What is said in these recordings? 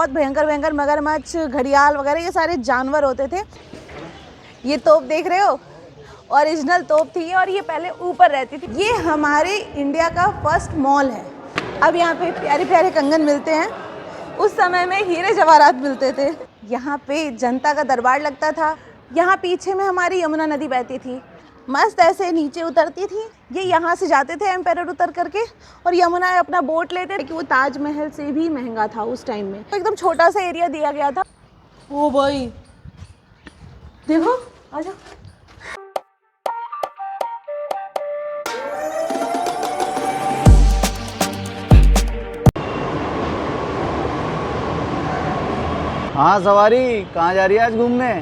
बहुत भयंकर भयंकर मगरमच्छ, घड़ियाल वगैरह ये सारे जानवर होते थे। ये तोप देख रहे हो, ओरिजिनल तोप थी और ये पहले ऊपर रहती थी। ये हमारे इंडिया का फर्स्ट मॉल है। अब यहाँ पे प्यारे प्यारे कंगन मिलते हैं, उस समय में हीरे जवाहरात मिलते थे। यहाँ पे जनता का दरबार लगता था। यहाँ पीछे में हमारी यमुना नदी बहती थी, मस्त ऐसे नीचे उतरती थी। ये यहाँ से जाते थे एम्पायर उतर करके और यमुना अपना बोट लेते थे कि वो ताजमहल से भी महंगा था उस टाइम में। तो एकदम छोटा सा एरिया दिया गया था। ओ भाई देखो, आजा। हाँ सवारी, कहाँ जा रही है आज घूमने?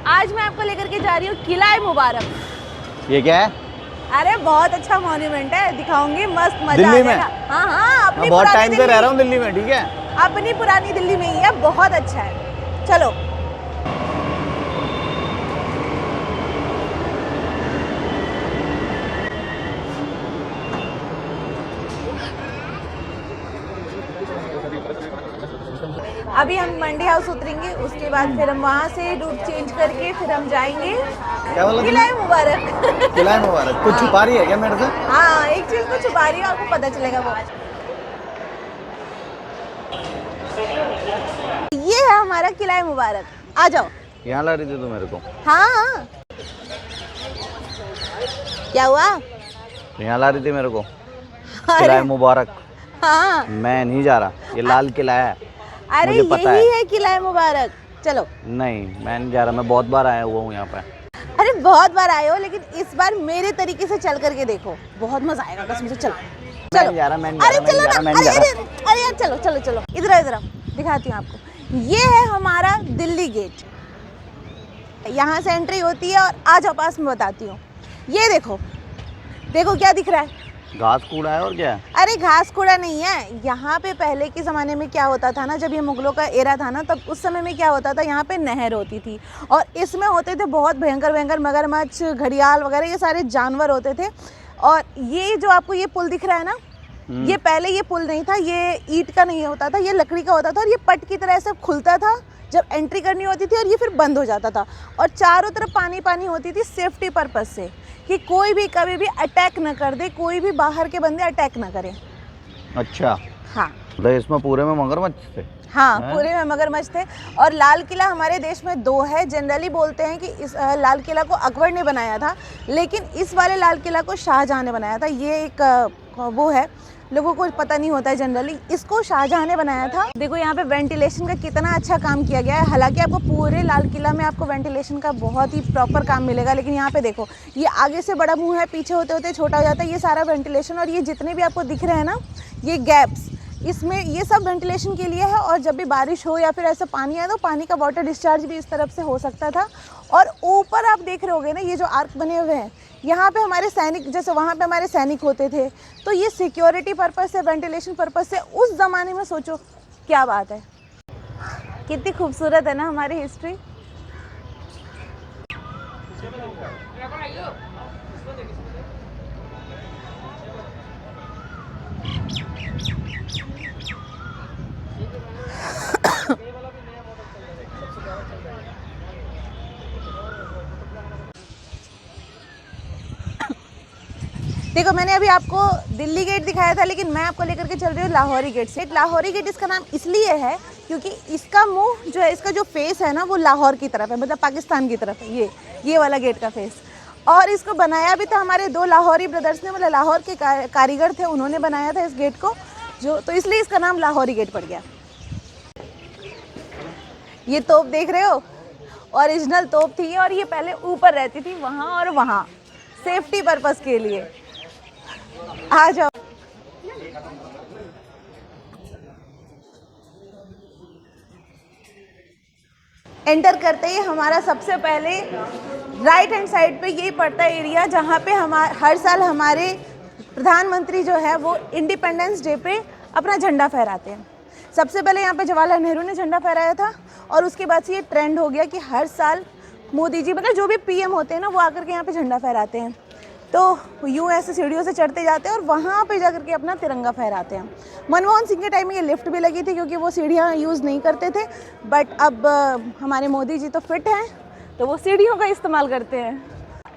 आज मैं आपको लेकर के जा रही हूँ किला मुबारक। ये क्या है? अरे बहुत अच्छा मॉन्यूमेंट है, दिखाऊंगी, मस्त मजा दिल्ली आ में? जाएगा। हाँ हाँ, अपनी बहुत पुरानी टाइम से रह रहा हूँ दिल्ली में, ठीक है? अपनी पुरानी दिल्ली में ही है, बहुत अच्छा है। चलो अभी हम मंडी हाउस उतरेंगे, उसके बाद फिर हम वहाँ से रूट चेंज करके फिर हम जाएंगे क्या बोला? किला मुबारक। किला मुबारक कुछ छुपा रही है क्या मेरे से? हाँ, एक चीज को छुपा रही है, आपको पता चलेगा वो। ये है हमारा किला मुबारक, आ जाओ। यहाँ ला रही थी तू मेरे को? हाँ, क्या हुआ? यहाँ ला रही थी मेरे को किला मुबारक। हाँ, मैं नहीं जा रहा, ये लाल किला है। अरे मुझे पता यही है किला मुबारक। चलो। नहीं, मैं नहीं जा रहा, मैं बहुत बार आया हुआ हूँ यहाँ पे। अरे बहुत बार आए हो, लेकिन इस बार मेरे तरीके से चल करके देखो, बहुत मजा आएगा कसम से। चलो मैं नहीं जा रहा, मैं नहीं जा रहा, मैं नहीं जा रहा, मैं नहीं जा रहा। अरे यार चलो चलो चलो, इधर आओ, इधर आओ, दिखाती हूँ आपको। ये है हमारा दिल्ली गेट, यहाँ से एंट्री होती है और आ जाओ पास में बताती हूँ। ये देखो, देखो क्या दिख रहा है? घास कूड़ा है और क्या है? अरे घास कूड़ा नहीं है। यहाँ पे पहले के ज़माने में क्या होता था ना, जब ये मुगलों का एरा था ना, तब उस समय में क्या होता था, यहाँ पे नहर होती थी और इसमें होते थे बहुत भयंकर भयंकर मगरमच्छ, घड़ियाल वगैरह ये सारे जानवर होते थे। और ये जो आपको ये पुल दिख रहा है ना, ये पहले ये पुल नहीं था, ये ईंट का नहीं होता था, ये लकड़ी का होता था और ये पट की तरह से खुलता था जब एंट्री करनी होती थी और ये फिर बंद हो जाता था और चारों तरफ पानी पानी होती थी, सेफ्टी पर्पस से कि कोई भी कभी भी अटैक न कर दे, कोई भी बाहर के बंदे अटैक न करें। अच्छा हाँ, तो इसमें पूरे में मगरमच्छ थे? हाँ, पूरे में मगरमच्छ थे। और लाल किला हमारे देश में दो है। जनरली बोलते हैं कि इस लाल किला को अकबर ने बनाया था, लेकिन इस वाले लाल किला को शाहजहां ने बनाया था। ये एक वो है, लोगों को पता नहीं होता है जनरली, इसको शाहजहां ने बनाया था। देखो यहाँ पे वेंटिलेशन का कितना अच्छा काम किया गया है। हालांकि आपको पूरे लाल किला में आपको वेंटिलेशन का बहुत ही प्रॉपर काम मिलेगा, लेकिन यहाँ पे देखो, ये आगे से बड़ा मुंह है, पीछे होते होते छोटा हो जाता है। ये सारा वेंटिलेशन और ये जितने भी आपको दिख रहे हैं ना, ये गैप्स, इसमें ये सब वेंटिलेशन के लिए है। और जब भी बारिश हो या फिर ऐसा पानी आए तो पानी का वाटर डिस्चार्ज भी इस तरफ से हो सकता था। और ऊपर आप देख रहे होगे ना, ये जो आर्क बने हुए हैं, यहाँ पे हमारे सैनिक, जैसे वहाँ पे हमारे सैनिक होते थे, तो ये सिक्योरिटी पर्पस से, वेंटिलेशन पर्पस से उस ज़माने में, सोचो क्या बात है, कितनी खूबसूरत है ना हमारी हिस्ट्री। देखो, मैंने अभी आपको दिल्ली गेट दिखाया था, लेकिन मैं आपको लेकर के चल रही हूँ लाहौरी गेट से। लाहौरी गेट इसका नाम इसलिए है क्योंकि इसका मुंह जो है, इसका जो फेस है ना, वो लाहौर की तरफ है, मतलब पाकिस्तान की तरफ है ये वाला गेट का फेस। और इसको बनाया भी था हमारे दो लाहौरी ब्रदर्स ने, मतलब लाहौर के कारीगर थे, उन्होंने बनाया था इस गेट को, जो तो इसलिए इसका नाम लाहौरी गेट पड़ गया। ये तोप देख रहे हो, ओरिजिनल तोप थी और ये पहले ऊपर रहती थी, वहाँ और वहाँ, सेफ्टी पर्पस के लिए। आ जाओ। एंटर करते ही हमारा सबसे पहले राइट हैंड साइड पे यही पड़ता है एरिया, जहाँ पे हर साल हमारे प्रधानमंत्री जो है वो इंडिपेंडेंस डे पे अपना झंडा फहराते हैं। सबसे पहले यहाँ पे जवाहरलाल नेहरू ने झंडा फहराया था और उसके बाद से ये ट्रेंड हो गया कि हर साल मोदी जी, मतलब जो भी पीएम होते हैं ना, वो आकर के यहाँ पे झंडा फहराते हैं। तो यूँ ऐसे सीढ़ियों से चढ़ते जाते हैं और वहाँ पे जाकर के अपना तिरंगा फहराते हैं। मनमोहन सिंह के टाइम में ये लिफ्ट भी लगी थी क्योंकि वो सीढ़ियाँ यूज़ नहीं करते थे, बट अब हमारे मोदी जी तो फिट हैं तो वो सीढ़ियों का इस्तेमाल करते हैं।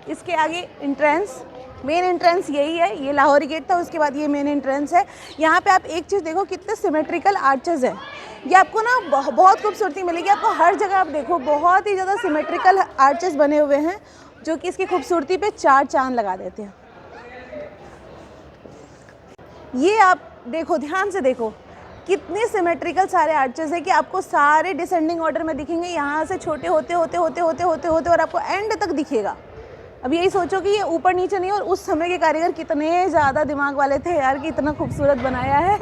इसके आगे एंट्रेंस, मेन एंट्रेंस यही है, ये लाहौरी गेट था, उसके बाद ये मेन एंट्रेंस है। यहाँ पे आप एक चीज़ देखो, कितने सिमेट्रिकल आर्चेस हैं। ये आपको ना बहुत खूबसूरती मिलेगी, आपको हर जगह आप देखो बहुत ही ज़्यादा सिमेट्रिकल आर्चेस बने हुए हैं जो कि इसकी खूबसूरती पे चार चांद लगा देते हैं। ये आप देखो, ध्यान से देखो, कितने सिमेट्रिकल सारे आर्चेस है कि आपको सारे डिसेंडिंग ऑर्डर में दिखेंगे, यहाँ से छोटे होते होते होते होते होते होते और आपको एंड तक दिखेगा। अब यही सोचो कि ये ऊपर नीचे नहीं, और उस समय के कारीगर कितने ज़्यादा दिमाग वाले थे यार कि इतना खूबसूरत बनाया है।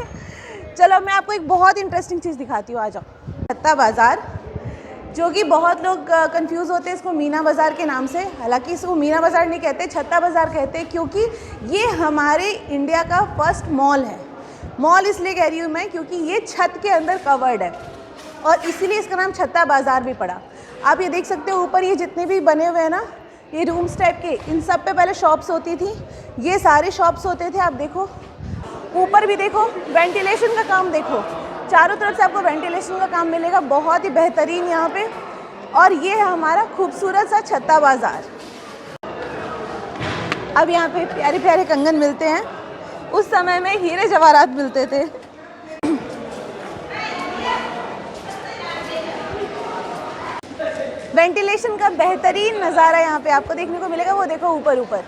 चलो मैं आपको एक बहुत इंटरेस्टिंग चीज़ दिखाती हूँ, आ जाओ। छत्ता बाज़ार, जो कि बहुत लोग कंफ्यूज होते हैं इसको मीना बाज़ार के नाम से, हालांकि इसको मीना बाज़ार नहीं कहते, छत्ता बाज़ार कहते हैं, क्योंकि ये हमारे इंडिया का फर्स्ट मॉल है। मॉल इसलिए कह रही हूँ मैं क्योंकि ये छत के अंदर कवर्ड है और इसीलिए इसका नाम छत्ता बाज़ार भी पड़ा। आप ये देख सकते हो ऊपर ये जितने भी बने हुए हैं ना, ये रूम्स टाइप के, इन सब पे पहले शॉप्स होती थी, ये सारे शॉप्स होते थे। आप देखो ऊपर भी देखो, वेंटिलेशन का काम देखो, चारों तरफ से आपको वेंटिलेशन का काम मिलेगा, बहुत ही बेहतरीन यहाँ पे। और ये है हमारा खूबसूरत सा छत्ता बाज़ार। अब यहाँ पे प्यारे प्यारे कंगन मिलते हैं, उस समय में हीरे जवाहरात मिलते थे। वेंटिलेशन का बेहतरीन नज़ारा यहाँ पे आपको देखने को मिलेगा, वो देखो ऊपर ऊपर।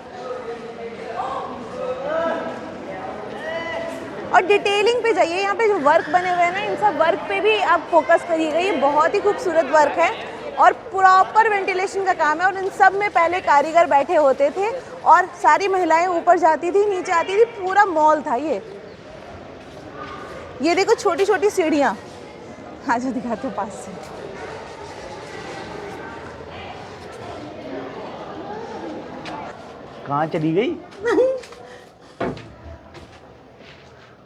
और डिटेलिंग पे जाइए, यहाँ पे जो वर्क बने हुए हैं ना, इन सब वर्क पे भी आप फोकस करिएगा, ये बहुत ही खूबसूरत वर्क है और प्रॉपर वेंटिलेशन का काम है। और इन सब में पहले कारीगर बैठे होते थे और सारी महिलाएं ऊपर जाती थी, नीचे आती थी, पूरा मॉल था ये देखो छोटी छोटी सीढ़ियाँ, हाँ जो दिखाते हो पास से। कहाँ चली गई?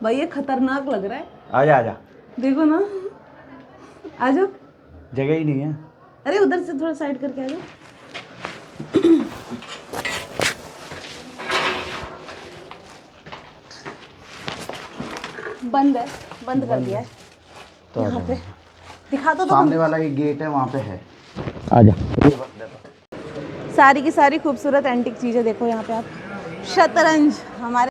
भाई ये खतरनाक लग रहा है। आजा आजा, देखो ना, आ जाओ, जगह ही नहीं है। अरे उधर से थोड़ा साइड करके आ जाओ। बंद है, बंद कर दिया है तो यहाँ पे। दिखा दो सामने वाला ये गेट है, वहाँ पे है। आजा। सारी की सारी खूबसूरत एंटिक चीज़ें देखो यहाँ पे आप। शतरंज हमारे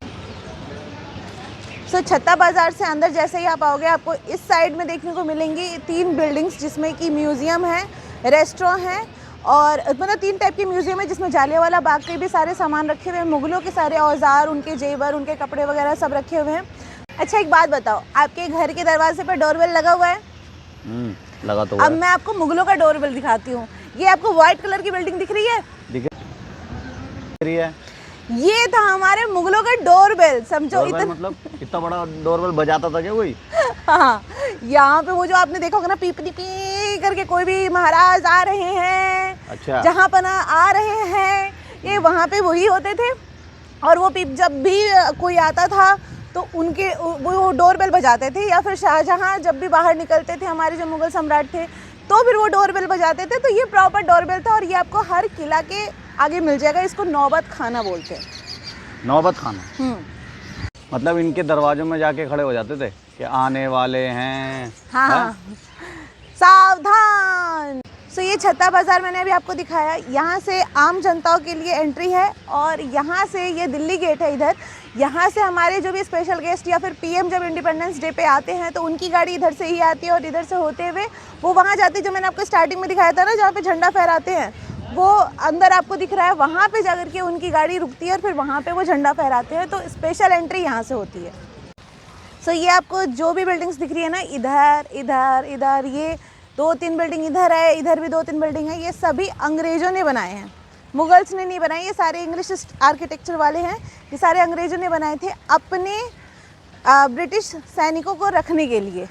छत्ता बाज़ार से अंदर जैसे ही आप आओगे, आपको इस साइड में देखने को मिलेंगी 3 बिल्डिंग्स, जिसमें कि म्यूज़ियम है, रेस्टोरेंट है, और मतलब 3 टाइप के म्यूज़ियम है, जिसमें जालियांवाला बाग के भी सारे सामान रखे हुए हैं, मुग़लों के सारे औजार, उनके जेवर, उनके कपड़े वगैरह सब रखे हुए हैं। अच्छा एक बात बताओ, आपके घर के दरवाजे पर डोरबेल लगा हुआ है? लगा तो अब मैं आपको मुग़लों का डोरबेल दिखाती हूँ। ये आपको व्हाइट कलर की बिल्डिंग दिख रही है? दिख रही है। ये था हमारे मुग़लों का डोरबेल, समझो। इतना मतलब इतना बड़ा डोरबेल बजाता था क्या कोई? हाँ, यहाँ पे वो जो आपने देखा होगा ना, पी पी पी करके कोई भी महाराज आ रहे हैं, अच्छा, जहाँ पना आ रहे हैं, ये वहाँ पे वही होते थे। और वो पीप जब भी कोई आता था तो उनके वो डोरबेल बजाते थे, या फिर शाहजहाँ जब भी बाहर निकलते थे, हमारे जो मुग़ल सम्राट थे, तो फिर वो डोरबेल बजाते थे। तो ये प्रॉपर डोरबेल था और ये आपको हर किला के आगे मिल जाएगा। इसको नौबत खाना बोलते हैं। नौबत खाना मतलब इनके दरवाजों में जाके खड़े हो जाते थे कि आने वाले हैं। हाँ, सावधान। सो ये छत्ता बाज़ार मैंने अभी आपको दिखाया, यहाँ से आम जनताओं के लिए एंट्री है और यहाँ से ये दिल्ली गेट है इधर। यहाँ से हमारे जो भी स्पेशल गेस्ट या फिर पीएम जब इंडिपेंडेंस डे पे आते हैं तो उनकी गाड़ी इधर से ही आती है और इधर से होते हुए वो वहाँ जाती है, जो मैंने आपको स्टार्टिंग में दिखाया था ना, जहाँ पे झंडा फहराते हैं, वो अंदर आपको दिख रहा है, वहाँ पे जाकर के उनकी गाड़ी रुकती है और फिर वहाँ पे वो झंडा फहराते हैं। तो स्पेशल एंट्री यहाँ से होती है। सो ये आपको जो भी बिल्डिंग्स दिख रही है ना, इधर इधर इधर, ये 2-3 बिल्डिंग इधर है, इधर भी 2-3 बिल्डिंग है, ये सभी अंग्रेज़ों ने बनाए हैं, मुगल्स ने नहीं बनाए। ये सारे इंग्लिश आर्किटेक्चर वाले हैं, ये सारे अंग्रेज़ों ने बनाए थे अपने ब्रिटिश सैनिकों को रखने के लिए,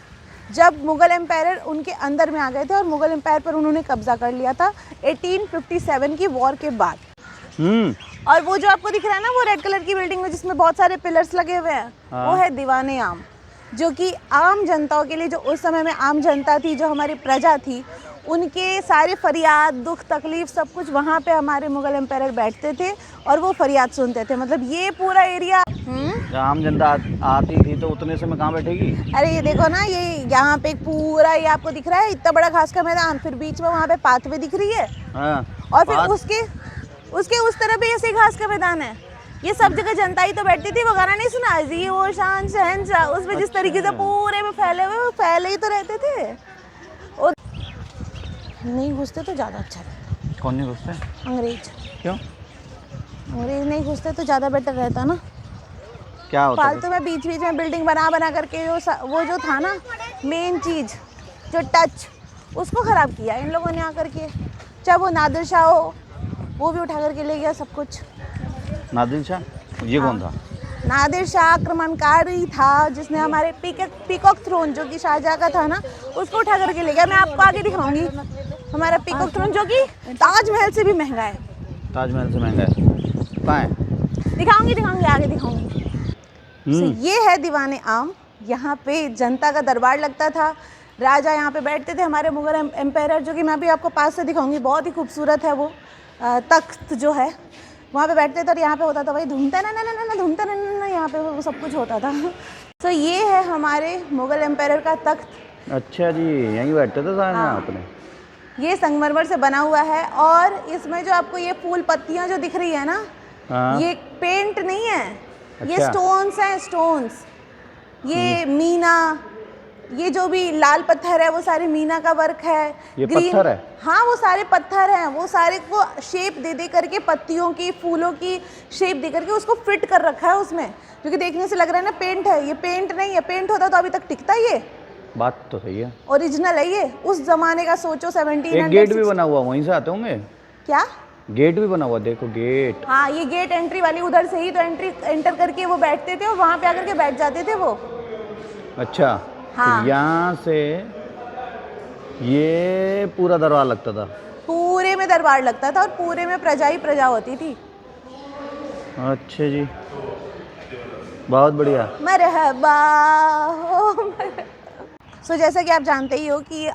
जब मुग़ल एम्पायर उनके अंदर में आ गए थे और मुग़ल एम्पायर पर उन्होंने कब्ज़ा कर लिया था 1857 की वॉर के बाद। और वो जो आपको दिख रहा है ना, वो रेड कलर की बिल्डिंग में जिसमें बहुत सारे पिलर्स लगे हुए हैं, वो है दीवाने आम, जो कि आम जनताओं के लिए, जो उस समय में आम जनता थी, जो हमारी प्रजा थी, उनके सारे फरियाद, दुख, तकलीफ सब कुछ वहाँ पे हमारे मुगल एम्पायर बैठते थे और वो फरियाद सुनते थे। मतलब ये पूरा एरिया आम जनता आती थी तो उतने से में कहाँ बैठेगी? अरे ये देखो ना, ये यहाँ पे पूरा ये आपको दिख रहा है इतना बड़ा घास का मैदान, फिर बीच में वहाँ पे पाथवे दिख रही है और फिर उसके उस तरफ भी ऐसे घास का मैदान है। ये सब जगह जनता ही तो बैठती थी। वो गाना नहीं सुना, जी वो शान शहंशाह, उसमें जिस तरीके से पूरे में फैले हुए, वो फैले ही तो रहते थे। और नहीं घुसते तो ज़्यादा अच्छा रहता। कौन नहीं घुसते? अंग्रेज। क्यों? अंग्रेज नहीं घुसते तो ज़्यादा बेटर रहता ना। क्या होता? फालतू में बीच बीच में बिल्डिंग बना करके वो जो था ना मेन चीज़, जो टच, उसको ख़राब किया इन लोगों ने आकर के। चाहे वो नादिर शाह हो, वो भी उठा करके ले गया सब कुछ। नादिर शाह? ये कौन था? नादिर शाह आक्रमणकारी था जिसने हमारे पीकॉक थ्रोन जो कि शाहजहाँ का था ना, उसको उठा करके ले गया। मैं आपको आगे दिखाऊंगी हमारा पीकॉक थ्रोन जो कि ताजमहल से भी महंगा है। ताजमहल से महंगा है? कहाँ है? दिखाऊंगी आगे दिखाऊंगी। ये है दीवाने आम। यहाँ पे जनता का दरबार लगता था, राजा यहाँ पे बैठते थे हमारे मुगल एम्पायर, जो कि मैं भी आपको पास से दिखाऊंगी। बहुत ही खूबसूरत है वो तख्त जो है, वहाँ पे बैठते थे और यहाँ पे होता था भाई धूमता ना, यहाँ पे वो सब कुछ होता था। तो ये है हमारे मुगल एम्पायर का तख्त। अच्छा जी, यहीं बैठते थे सारे हाँ। अपने। ये संगमरमर से बना हुआ है और इसमें जो आपको ये फूल पत्तियाँ जो दिख रही है ना, हाँ। ये पेंट नहीं है, ये अच्छा। स्टोन्स हैं, स्टोन्स। ये मीना, ये जो भी लाल पत्थर है वो सारे मीना का वर्क है। ये पत्थर है? हाँ, वो सारे पत्थर हैं। वो सारे को शेप दे करके, पत्तियों की, फूलों की शेप दे करके उसको फिट कर रखा है उसमें, क्योंकि देखने से लग रहा है ना पेंट है। ये पेंट नहीं है, पेंट होता तो अभी तक टिकता। ये बात तो सही है, ओरिजिनल है ये, उस जमाने का। सोचो 1700। एक गेट भी बना हुआ, वहीं से आते होंगे। क्या गेट भी बना हुआ, देखो गेट। हाँ, ये गेट एंट्री वाली उधर से ही तो एंटर करके वो बैठते थे और वहाँ पे आकर के बैठ जाते थे वो। अच्छा। हाँ। तो यहाँ से ये पूरा दरबार लगता था? पूरे में दरबार लगता था और पूरे में प्रजा ही प्रजा होती थी। अच्छा जी, बहुत बढ़िया। मरहबा। सो जैसा कि आप जानते ही हो कि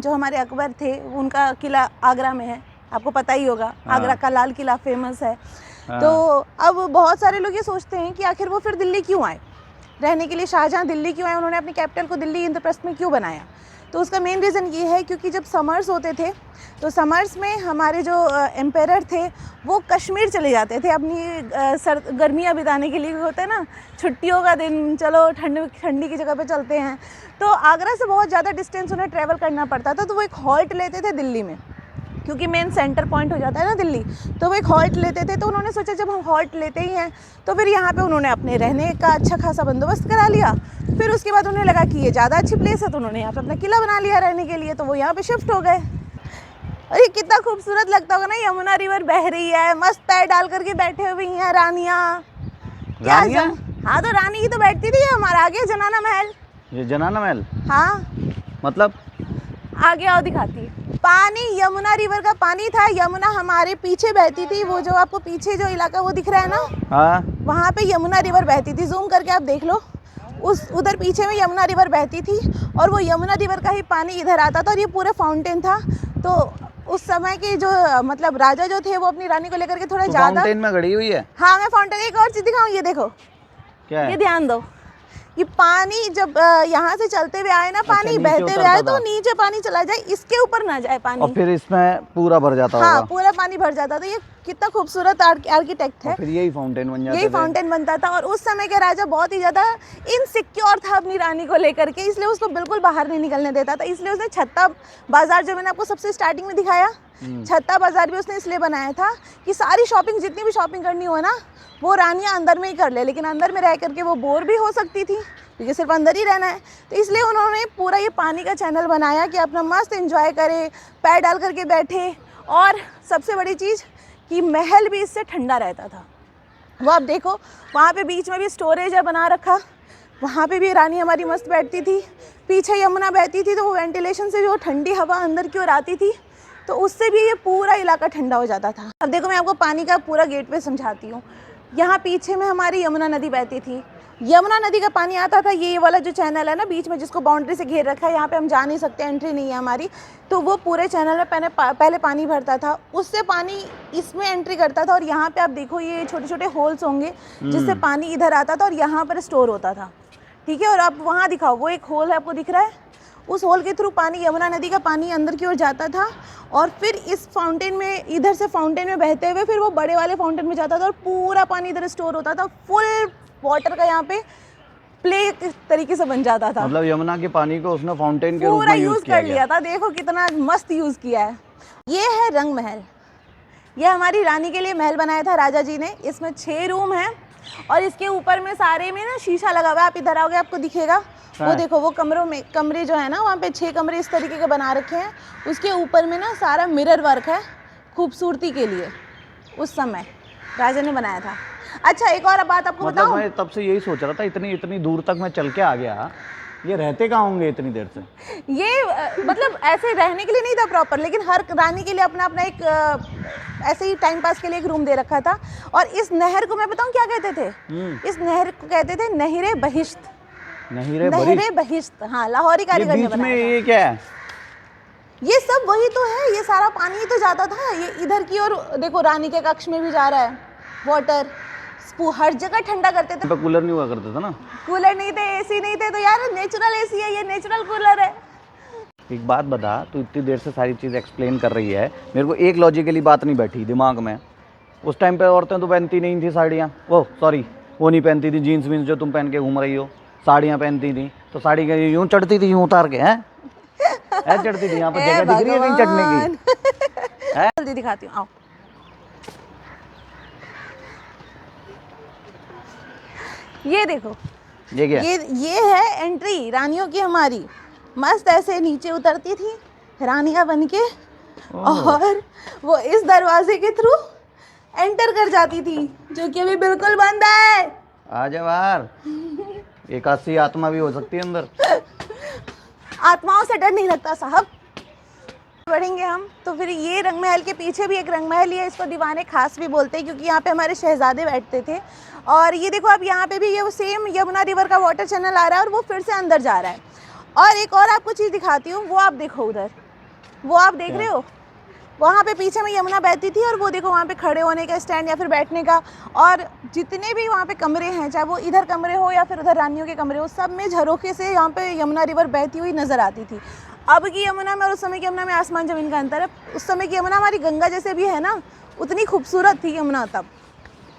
जो हमारे अकबर थे उनका किला आगरा में है, आपको पता ही होगा। हाँ। आगरा का लाल किला फेमस है। हाँ। तो अब बहुत सारे लोग ये सोचते हैं कि आखिर वो फिर दिल्ली क्यों आए रहने के लिए। शाहजहाँ दिल्ली क्यों आए, उन्होंने अपनी कैपिटल को दिल्ली इंद्रप्रस्थ में क्यों बनाया। तो उसका मेन रीज़न ये है क्योंकि जब समर्स होते थे तो समर्स में हमारे जो एम्पायर थे वो कश्मीर चले जाते थे अपनी गर्मियाँ बिताने के लिए। होता है ना छुट्टियों का दिन, चलो ठंडी की जगह पे चलते हैं। तो आगरा से बहुत ज़्यादा डिस्टेंस उन्हें ट्रैवल करना पड़ता था, तो वो एक हॉल्ट लेते थे दिल्ली में, क्योंकि मेन सेंटर पॉइंट हो जाता है ना दिल्ली। तो वो एक हॉल्ट लेते थे। तो उन्होंने सोचा जब हम हॉल्ट लेते ही हैं तो फिर यहाँ पे उन्होंने अपने रहने का अच्छा खासा बंदोबस्त करा लिया। फिर उसके बाद उन्हें लगा कि ये ज़्यादा अच्छी प्लेस है तो उन्होंने यहाँ पे अपना किला बना लिया रहने के लिए, तो वो यहाँ पे शिफ्ट हो गए। अरे कितना खूबसूरत लगता होगा ना, यमुना रिवर बह रही है, मस्त पैर डाल करके बैठे हुए हैं रानियाँ। हाँ, तो रानी ही तो बैठती थी। हमारा आगे जनाना महल। ये जनाना महल? हाँ, मतलब आगे आओ दिखाती है। पानी यमुना रिवर का पानी था, यमुना हमारे पीछे बहती थी। वो जो आपको पीछे जो इलाका वो दिख रहा है ना, हाँ, वहाँ पे यमुना रिवर बहती थी। जूम करके आप देख लो, उधर पीछे में यमुना रिवर बहती थी और वो यमुना रिवर का ही पानी इधर आता था और ये पूरा फाउंटेन था। तो उस समय के जो मतलब राजा जो थे वो अपनी रानी को लेकर के थोड़ा ज़्यादा। फाउंटेन में खड़ी हुई है? हाँ, मैं फाउंटेन एक और चीज़ दिखाऊँ, ये देखो। क्या है? ये ध्यान दो, ये पानी जब यहाँ से चलते हुए आए ना, पानी बहते हुए आए तो नीचे पानी चला जाए, इसके ऊपर ना जाए पानी। और फिर इसमें पूरा भर जाता होगा। हाँ, पूरा पानी भर जाता था। ये कितना खूबसूरत आर्किटेक्ट है। और फिर यही फाउंटेन बन जाता यही फाउंटेन बनता था। और उस समय के राजा बहुत ही ज़्यादा इनसिक्योर था अपनी रानी को लेकर के, इसलिए उसको बिल्कुल बाहर नहीं निकलने देता था। इसलिए उसने छत्ता बाजार, जो मैंने आपको सबसे स्टार्टिंग में दिखाया, छत्ता बाजार भी उसने इसलिए बनाया था कि सारी शॉपिंग, जितनी भी शॉपिंग करनी हो ना, वो रानियाँ अंदर में ही कर ले। लेकिन अंदर में रह करके वो बोर भी हो सकती थी क्योंकि सिर्फ अंदर ही रहना है। तो इसलिए उन्होंने पूरा ये पानी का चैनल बनाया कि अपना मस्त एंजॉय करे, पैर डाल करके बैठे। और सबसे बड़ी चीज़ कि महल भी इससे ठंडा रहता था। वो आप देखो, वहाँ पे बीच में भी स्टोरेज है बना रखा, वहाँ पे भी रानी हमारी मस्त बैठती थी। पीछे यमुना बहती थी तो वो वेंटिलेशन से जो ठंडी हवा अंदर की ओर आती थी तो उससे भी ये पूरा इलाका ठंडा हो जाता था। अब देखो, मैं आपको पानी का पूरा गेट वे समझाती हूँ। यहाँ पीछे में हमारी यमुना नदी बहती थी यमुना नदी का पानी आता था, ये वाला जो चैनल है ना बीच में जिसको बाउंड्री से घेर रखा है, यहाँ पे हम जा नहीं सकते, एंट्री नहीं है हमारी, तो वो पूरे चैनल में पहले पानी भरता था, उससे पानी इसमें एंट्री करता था और यहाँ पे आप देखो ये छोटे छोटे होल्स होंगे जिससे पानी इधर आता था और यहाँ पर स्टोर होता था, ठीक है। और आप वहाँ दिखाओ, वो एक होल है आपको दिख रहा है, उस होल के थ्रू पानी, यमुना नदी का पानी अंदर की ओर जाता था और फिर इस फाउंटेन में, इधर से फाउंटेन में बहते हुए फिर वो बड़े वाले फाउंटेन में जाता था और पूरा पानी इधर स्टोर होता था। फुल वाटर का यहाँ पे प्ले तरीके से बन जाता था। मतलब यमुना के पानी को उसने फाउंटेन के रूप पूरा में यूज कर लिया था। देखो कितना मस्त यूज किया है। ये है रंग महल, ये हमारी रानी के लिए महल बनाया था राजा जी ने। इसमें 6 रूम हैं और इसके ऊपर में सारे में ना शीशा लगा हुआ है। आप इधर आओगे आपको दिखेगा, वो देखो वो कमरे जो है ना वहाँ पे 6 कमरे इस तरीके के बना रखे हैं। उसके ऊपर में ना सारा मिरर वर्क है खूबसूरती के लिए, उस समय राजा ने बनाया था। अच्छा एक और बात आपको मतलब बताऊं, मैं तब से यही सोच रहा था, इतनी दूर तक मैं चल के आ गया, ये रहते कहाँ होंगे इतनी देर से? ये मतलब ऐसे रहने के लिए नहीं था प्रॉपर, लेकिन हर रानी के लिए अपना अपना एक ऐसे ही टाइम पास के लिए एक रूम दे रखा था। और इस नहर को मैं बताऊं क्या कहते थे? इस नहर को कहते थे नहरे बहिश्त। नहरे बहिश्त, हाँ, लाहौरी कारीगर ने बनाया था। ये क्या है? ये सब वही तो है, ये सारा पानी ही तो जाता था। ये इधर की और देखो रानी के कक्ष में भी जा रहा है वाटर, हर जगह ठंडा करते थे। कूलर नहीं हुआ करता था ना, कूलर नहीं थे, एसी नहीं थे, तो यार नेचुरल एसी है, ये नेचुरल कूलर है। एक बात बता, तू इतनी देर से सारी चीज़ एक्सप्लेन कर रही है, मेरे को एक लॉजिकली बात नहीं बैठी दिमाग में। उस टाइम पे औरतें तो पहनती नहीं थी साड़ियाँ, वो नहीं पहनती थी जीन्स वीन्स जो तुम पहन के घूम रही हो, साड़ियाँ पहनती थी। तो साड़ी का यूँ चढ़ती थी, यूँ उतार के हैं चढ़ती थी। यहाँ पर जगह दिख रही है नहीं चढ़ने की? जल्दी दिखाती हूँ, आओ। ये देखो, ये क्या? ये है एंट्री रानियों की हमारी। मस्त ऐसे नीचे उतरती थी रानियां बनके और वो इस दरवाजे के थ्रू एंटर कर जाती थी, जो कि अभी बिल्कुल बंद है। आ जा बाहर, एकादशी आत्मा भी हो सकती है अंदर। आत्माओं से डर नहीं लगता साहब। बढ़ेंगे हम तो फिर ये रंग महल के पीछे भी एक रंग महल ही है, इसको दीवाने खास भी बोलते हैं क्योंकि यहाँ पे हमारे शहजादे बैठते थे। और ये देखो अब यहाँ पे भी ये सेम यमुना रिवर का वाटर चैनल आ रहा है और वो फिर से अंदर जा रहा है। और एक और आपको चीज़ दिखाती हूँ, वो आप देखो उधर, वो आप देख रहे हो, वहाँ पे पीछे में यमुना बहती थी और वो देखो वहाँ पे खड़े होने का स्टैंड या फिर बैठने का। और जितने भी वहाँ पे कमरे हैं, चाहे वो इधर कमरे हो या फिर उधर रानियों के कमरे हो, सब में झरोखे से यहाँ पे यमुना रिवर बहती हुई नजर आती थी। अब की यमुना में और उस समय की यमुना में आसमान ज़मीन का अंतर है। उस समय की यमुना हमारी गंगा जैसे भी है ना, उतनी खूबसूरत थी यमुना तब,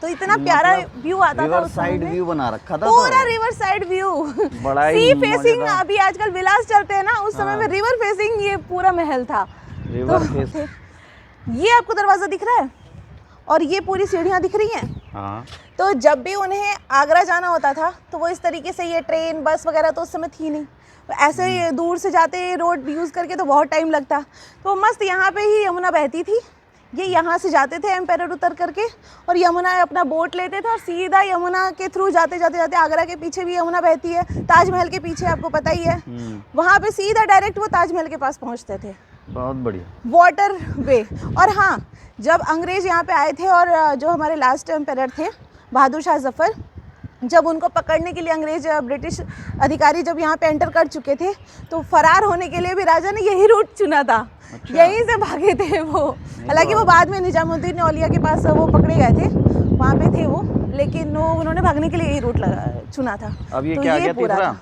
तो इतना प्यारा व्यू आता था उस समय में। व्यू बना रखा था पूरा river side view, sea facing. अभी आजकल विलास चलते हैं ना, उस समय में रिवर फेसिंग ये पूरा महल था। River face. ये आपको दरवाजा दिख रहा है और ये पूरी सीढ़ियाँ दिख रही हैं। हाँ। तो जब भी उन्हें आगरा जाना होता था तो वो इस तरीके से, ये ट्रेन बस वगैरह तो उस समय थी नहीं, ऐसे ही दूर से जाते रोड यूज़ करके तो बहुत टाइम लगता। तो मस्त यहाँ पे ही यमुना बहती थी, ये यहाँ से जाते थे एम्पायर उतर करके और यमुना अपना बोट लेते थे और सीधा यमुना के थ्रू जाते जाते आगरा के पीछे भी यमुना बहती है, ताजमहल के पीछे आपको पता ही है, वहाँ पे सीधा डायरेक्ट वो ताजमहल के पास पहुँचते थे। बहुत बढ़िया वाटर वे। और हाँ, जब अंग्रेज़ यहाँ पे आए थे और जो हमारे लास्ट एम्पायर थे बहादुर शाह जफ़र, जब उनको पकड़ने के लिए अंग्रेज ब्रिटिश अधिकारी जब यहाँ पे एंटर कर चुके थे तो फरार होने के लिए भी राजा ने यही रूट चुना था। अच्छा। यहीं से भागे थे वो। हालांकि वो बाद में निजामुद्दीन औलिया के पास वो पकड़े गए थे, वहाँ पे थे वो, लेकिन वो उन्होंने भागने के लिए यही रूट चुना था। अब ये तो क्या ये पूरा था।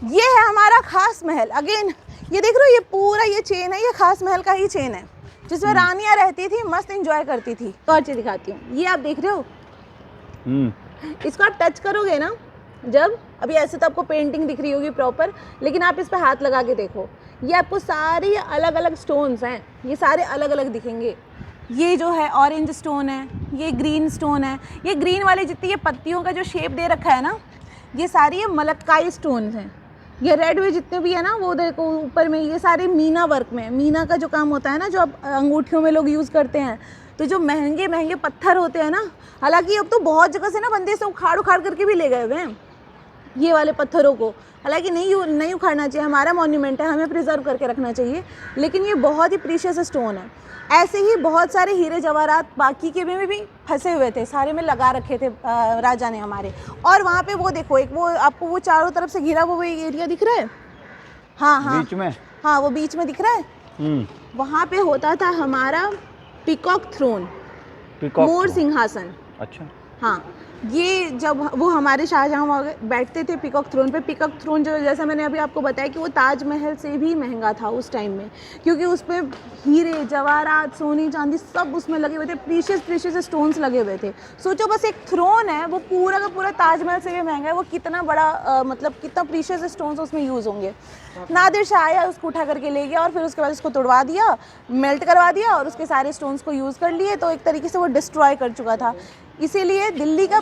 ये है हमारा खास महल। अगेन ये देख रहे हो, ये पूरा ये चेन है, ये खास महल का ही चेन है जिसमें रानियाँ रहती थी, मस्त एंजॉय करती थी। तो और चीज़ दिखाती हूँ, ये आप देख रहे हो, इसको आप टच करोगे ना जब, अभी ऐसे तो आपको पेंटिंग दिख रही होगी प्रॉपर, लेकिन आप इस पे हाथ लगा के देखो, ये आपको सारी अलग अलग स्टोन्स हैं, ये सारे अलग अलग दिखेंगे। ये जो है ऑरेंज स्टोन है, ये ग्रीन स्टोन है, ये ग्रीन वाले जितनी ये पत्तियों का जो शेप दे रखा है ना, ये सारी ये मलक्काई स्टोन्स हैं। ये रेड में जितने भी है ना, वो देखो ऊपर में ये सारे मीना वर्क में, मीना का जो काम होता है ना, जो अब अंगूठियों में लोग यूज़ करते हैं, तो जो महंगे महंगे पत्थर होते हैं ना, हालांकि अब तो बहुत जगह से ना बंदे से उखाड़ करके भी ले गए हुए हैं, ये वाले पत्थरों को। हालांकि नहीं उखाड़ना चाहिए, हमारा मॉन्यूमेंट है, हमें प्रिजर्व करके रखना चाहिए, लेकिन ये बहुत ही प्रीशियस स्टोन है। ऐसे ही बहुत सारे हीरे जवाहरात बाकी के में भी फंसे हुए थे, सारे में लगा रखे थे राजा ने हमारे। और वहाँ पे वो देखो, एक वो आपको वो चारों तरफ से घिरा वो एरिया दिख रहा है, हाँ हाँ बीच में, हाँ वो बीच में दिख रहा है, वहाँ पे होता था हमारा पीकॉक थ्रोन, मोर सिंहासन। अच्छा, हाँ, ये जब वो हमारे शाहजहाँ बैठते थे पीकॉक थ्रोन पे। पीकॉक थ्रोन जो, जैसा मैंने अभी आपको बताया कि वो ताजमहल से भी महंगा था उस टाइम में, क्योंकि उस पर हीरे जवाहरात सोनी चांदी सब उसमें लगे हुए थे, प्रीशियस स्टोन्स लगे हुए थे। सोचो बस एक थ्रोन है, वो पूरा का पूरा ताजमहल से भी महंगा है, वो कितना बड़ा मतलब कितना प्रीशियस स्टोन्स उसमें यूज़ होंगे। नादिर शाह आया, उसको उठा करके ले गया और फिर उसके बाद उसको तोड़वा दिया, मेल्ट करवा दिया और उसके सारे स्टोन्स को यूज़ कर लिए, तो एक तरीके से वो डिस्ट्रॉय कर चुका था। इसीलिए दिल्ली का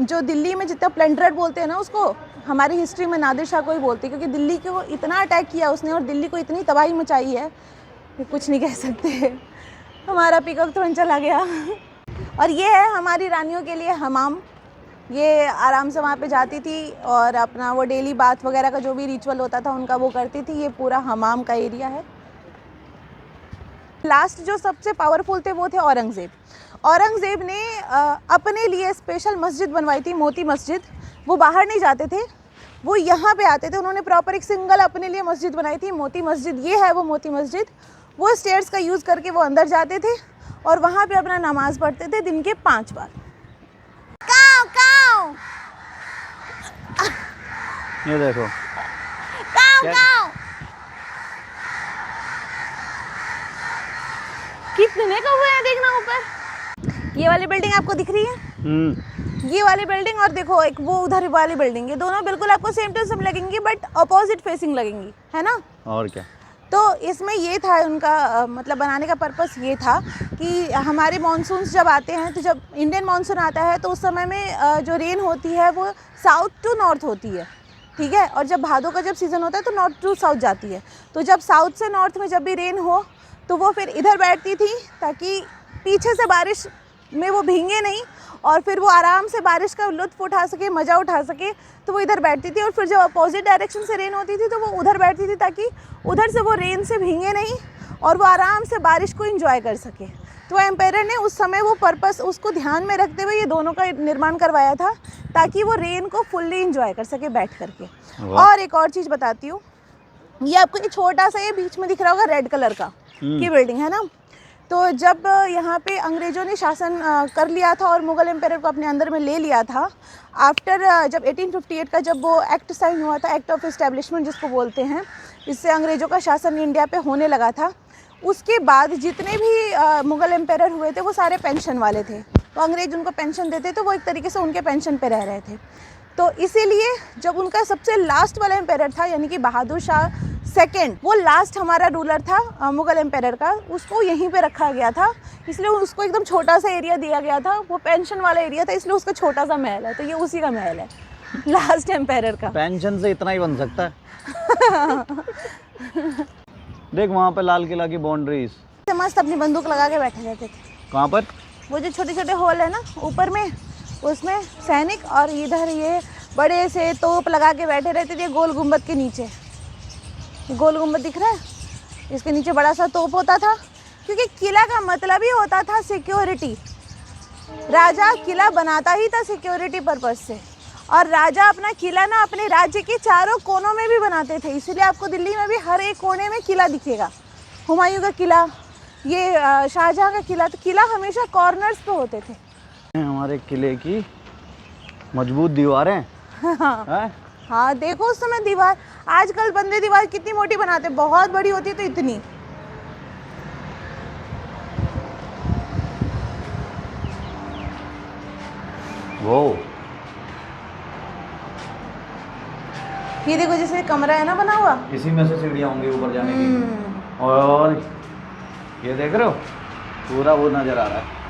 जो दिल्ली में जितना प्लंडर बोलते हैं ना, उसको हमारी हिस्ट्री में नादिर शाह को ही बोलते हैं, क्योंकि दिल्ली को इतना अटैक किया उसने और दिल्ली को इतनी तबाही मचाई है कि कुछ नहीं कह सकते। हमारा पीकॉक थ्रोन चला गया। और ये है हमारी रानियों के लिए हमाम, ये आराम से वहाँ पे जाती थी और अपना वो डेली बाथ वगैरह का जो भी रिचुअल होता था उनका वो करती थी। ये पूरा हमाम का एरिया है। लास्ट जो सबसे पावरफुल थे वो थे औरंगज़ेब। औरंगज़ेब ने अपने लिए स्पेशल मस्जिद बनवाई थी, मोती मस्जिद। वो बाहर नहीं जाते थे, वो यहाँ पे आते थे। उन्होंने प्रॉपर एक सिंगल अपने लिए मस्जिद बनाई थी, मोती मस्जिद। ये है वो मोती मस्जिद। वो स्टेयर्स का यूज़ करके वो अंदर जाते थे और वहाँ पे अपना नमाज पढ़ते थे दिन के 5 बार। काऊ काऊ, ये देखो काऊ काऊ, कितने कौवे हैं देखना ऊपर। ये वाली बिल्डिंग आपको दिख रही है, ये वाली बिल्डिंग और देखो एक वो उधर वाली बिल्डिंग, ये दोनों बिल्कुल आपको सेम टू सेम लगेंगी बट अपोजिट फेसिंग लगेंगी, है ना। और क्या। तो इसमें ये था उनका मतलब बनाने का पर्पस ये था कि हमारे मानसून्स जब आते हैं, तो जब इंडियन मानसून आता है तो उस समय में जो रेन होती है वो साउथ टू नॉर्थ होती है, ठीक है। और जब भादों का जब सीज़न होता है तो नॉर्थ टू साउथ जाती है। तो जब साउथ से नॉर्थ में जब भी रेन हो तो वो फिर इधर बैठती थी ताकि पीछे से बारिश में वो भींगे नहीं और फिर वो आराम से बारिश का लुत्फ़ उठा सके, मज़ा उठा सके। तो वो इधर बैठती थी और फिर जब अपोजिट डायरेक्शन से रेन होती थी तो वो उधर बैठती थी ताकि उधर से वो रेन से भींगे नहीं और वो आराम से बारिश को एंजॉय कर सके। तो एम्पायर ने उस समय वो पर्पस उसको ध्यान में रखते हुए ये दोनों का निर्माण करवाया था ताकि वो रेन को फुल्ली एंजॉय कर सके बैठ करके। और एक और चीज़ बताती हूँ, ये आपको ये छोटा सा ये बीच में दिख रहा होगा रेड कलर का की बिल्डिंग है ना। तो जब यहाँ पे अंग्रेज़ों ने शासन कर लिया था और मुग़ल एम्पायर को अपने अंदर में ले लिया था, आफ्टर जब 1858 का जब वो एक्ट साइन हुआ था, एक्ट ऑफ इस्टेब्लिशमेंट जिसको बोलते हैं, इससे अंग्रेज़ों का शासन इंडिया पे होने लगा था। उसके बाद जितने भी मुग़ल एम्पायर हुए थे वो सारे पेंशन वाले थे, तो अंग्रेज़ उनको पेंशन देते तो वो एक तरीके से उनके पेंशन पे रह रहे थे। तो इसीलिए जब उनका सबसे लास्ट वाला एम्पायर था यानी कि बहादुर शाह सेकेंड, वो लास्ट हमारा रूलर था मुग़ल एम्पायर का, उसको यहीं पे रखा गया था। इसलिए उसको एकदम छोटा सा एरिया दिया गया था, वो पेंशन वाला एरिया था, इसलिए उसका छोटा सा महल है। तो ये उसी का महल है लास्ट एम्पायर का। पेंशन से इतना ही बन सकता है। देख वहाँ पे लाल किला की बाउंड्रीज से मस्त अपनी बंदूक लगा के बैठे रहते थे। कहाँ पर? वो जो छोटे छोटे होल है ना ऊपर में, उसमें सैनिक, और इधर ये बड़े से तोप लगा के बैठे रहते थे गोल गुम्बद के नीचे। गोल गुम्बद दिख रहा है, इसके नीचे बड़ा सा तोप होता था, क्योंकि किला का मतलब ही होता था सिक्योरिटी। राजा किला बनाता ही था सिक्योरिटी पर्पस से, और राजा अपना किला ना अपने राज्य के चारों कोनों में भी बनाते थे। इसीलिए आपको दिल्ली में भी हर एक कोने में किला दिखेगा। हुमायूं का किला, ये शाहजहाँ का किला, तो किला हमेशा कॉर्नर्स पे होते थे। हमारे किले की मजबूत दीवारें हैं। हाँ देखो उस समय दीवार, आजकल बंदे दीवार कितनी मोटी बनाते, बहुत बड़ी होती है तो इतनी। वो ये देखो जैसे कमरा है ना बना हुआ, इसी में से सीढ़ियाँ होंगी ऊपर जाने की। और ये देख रहे हो पूरा वो नजर आ रहा है।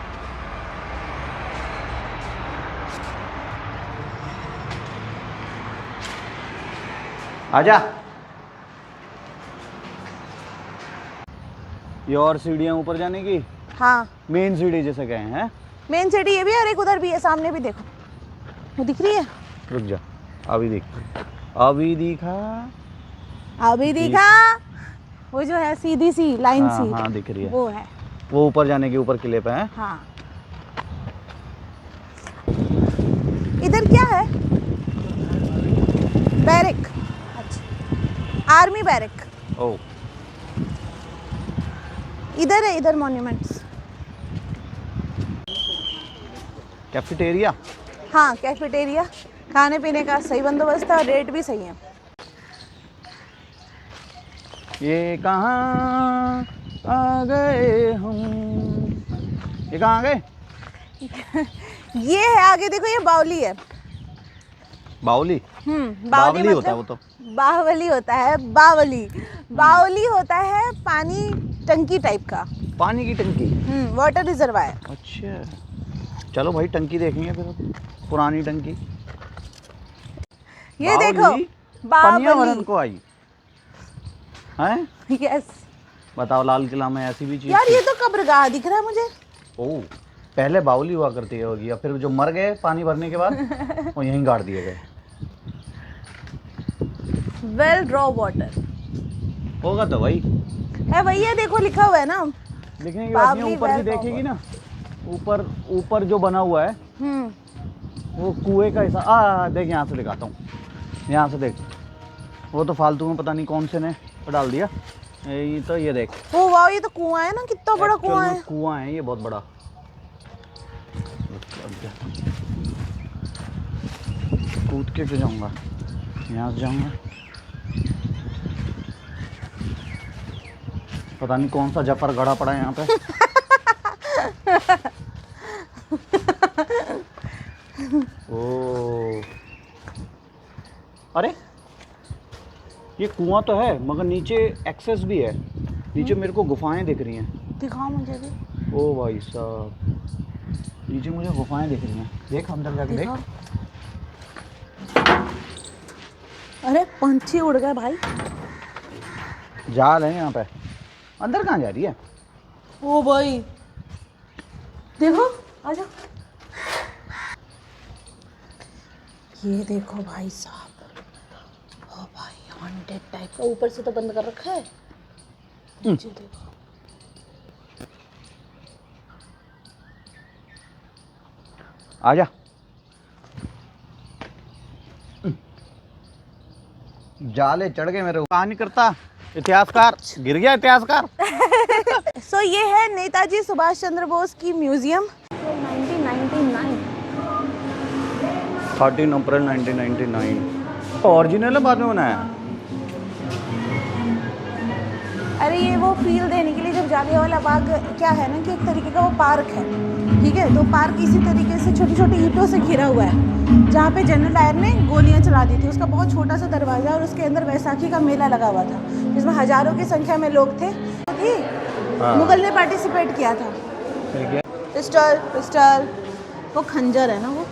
आजा। ये और सीढ़ियाँ ऊपर जाने की। हाँ मेन सीढ़ी जैसे कहे हैं। मेन सिटी ये भी है और एक उधर भी है, सामने भी देखो वो दिख रही है। रुक जा। अभी दिख, अभी दिखा। अभी दिखा, वो जो है सीधी सी लाइन हाँ सी, हाँ दिख रही है, वो है। वो ऊपर जाने के ऊपर किले पे है। हाँ, इधर क्या है? बैरक, अच्छा, आर्मी बैरक। ओ इधर है, इधर मॉन्यूमेंट्स। कैफेटेरिया। हाँ, कैफेटेरिया, खाने पीने का सही बंदोबस्त है और रेट भी सही है। ये कहाँ आ गए हम, ये कहाँ आ गए? ये है आगे देखो, ये बावली है। बावली। बावली बावली होता है मतलब वो तो। बावली होता है, बावली। बावली होता है पानी टंकी टाइप का। पानी की टंकी। Water reservoir. अच्छा, चलो भाई टंकी देखेंगे फिर अब, पुरानी टंकी। ये देखो, पर्यावरण बावली। को आई हैं। यस बताओ, लाल किला में ऐसी भी चीज यार, थी? ये तो कब्रगाह दिख रहा है मुझे। ओह, पहले बावली हुआ करती होगी, या फिर जो मर गए पानी भरने के बाद वो यहीं गाड़ दिए गए। वेल ड्रॉ वाटर होगा तो भाई, है भैया, देखो लिखा हुआ है ना। लिखने की बात नहीं, बावली ऊपर भी well drawn देखेगी ना, ऊपर ऊपर जो बना हुआ है हम्म वो कुएं का हिस्सा। देख यहाँ से दिखाता हूँ, यहाँ से देख, वो तो फालतू में पता नहीं कौन से ने डाल दिया। ये तो ये देख, ओ वाह, ये तो कुआं है ना, कितना बड़ा Actual कुआं में है। कुआं है ये बहुत बड़ा। कूद के क्यों जाऊंगा, यहाँ से जाऊंगा। पता नहीं कौन सा जफर गड़ा पड़ा है यहाँ पे। ओ, अरे ये कुआं तो है मगर नीचे एक्सेस भी है, नीचे मेरे को गुफाएं दिख रही हैं। दिखाओ मुझे भी। ओ भाई साहब, नीचे मुझे गुफाएं दिख रही हैं, देख अंदर जाके देख। दिखाओ। अरे पंछी उड़ गए भाई। जाल है यहाँ पे, अंदर कहाँ जा रही है? ओ भाई देखो, आजा। ये देखो भाई साहब, ओ भाई हॉन्टेड टाइप का, ऊपर से तो बंद कर रखा है। नीचे देखो, आजा। जाले चढ़ गए मेरे ऊपर। कहानी करता इतिहासकार गिर गया, इतिहासकार। सो ये है नेताजी सुभाष चंद्र बोस की म्यूजियम। 1999। 13 अप्रैल 1999। ओरिजिनल है बाद में बनाया? अरे ये वो फील देने के लिए, जब जालियांवाला बाग क्या है ना कि एक तरीके का वो पार्क है, ठीक है, तो पार्क इसी तरीके से छोटी छोटी ईंटों से घिरा हुआ है, जहाँ पे जनरल डायर ने गोलियां चला दी थी। उसका बहुत छोटा सा दरवाज़ा, और उसके अंदर बैसाखी का मेला लगा हुआ था, जिसमें हजारों की संख्या में लोग थे। मुगल ने पार्टिसिपेट किया था। ठीक है। पिस्टल पिस्टल, वो खंजर है ना वो।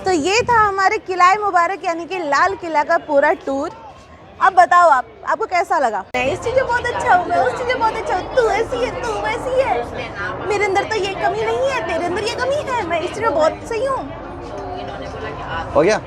तो ये था हमारे किला मुबारक यानी कि लाल किला का पूरा टूर। अब बताओ आपको कैसा लगा? मैं इस चीज़ में बहुत अच्छा हूँ, मैं उस चीज़ में बहुत अच्छा हूँ, तू ऐसी है, तू वैसी है, मेरे अंदर तो ये कमी नहीं है, तेरे अंदर ये कमी है, मैं इस चीज़ में बहुत सही हूँ। हो गया।